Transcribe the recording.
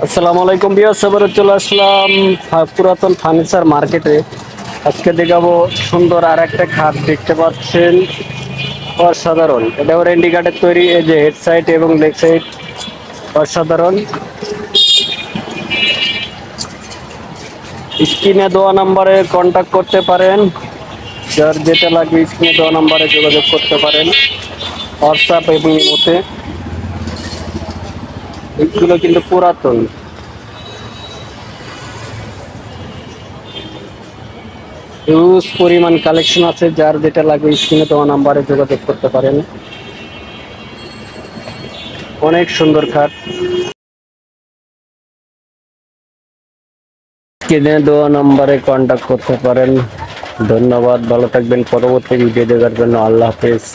আসসালামু আলাইকুম ভিউয়ার্স, আবার চলে আসলাম পুরাতন ফার্নিচার মার্কেটে। আজকে দেখাবো সুন্দর আর একটা খাট। দেখতে পাচ্ছেন অসাধারণ, এটা ওয়ারেন্টি কার্ডের তৈরি। এই যে হেড সাইড এবং লেগ সাইড অসাধারণ। স্ক্রিনে দেওয়া নাম্বারে কন্ট্যাক্ট করতে পারেন, যার যেটা লাগবে স্ক্রিনে দেওয়া নাম্বারে যোগাযোগ করতে পারেন হোয়াটসঅ্যাপ এবং ইমোতে। এগুলো কিন্তু পুরাতন, হিউজ পরিমাণ কালেকশন আছে। যার যেটা লাগবে স্ক্রিনে দেওয়া নাম্বারে যোগাযোগ করতে পারেন। অনেক সুন্দর খাট, স্ক্রিনে দেওয়া নাম্বারে কন্ট্যাক্ট করতে পারেন। ধন্যবাদ, ভালো থাকবেন। পরবর্তী ভিডিও দেখার জন্য আল্লাহ হাফেজ।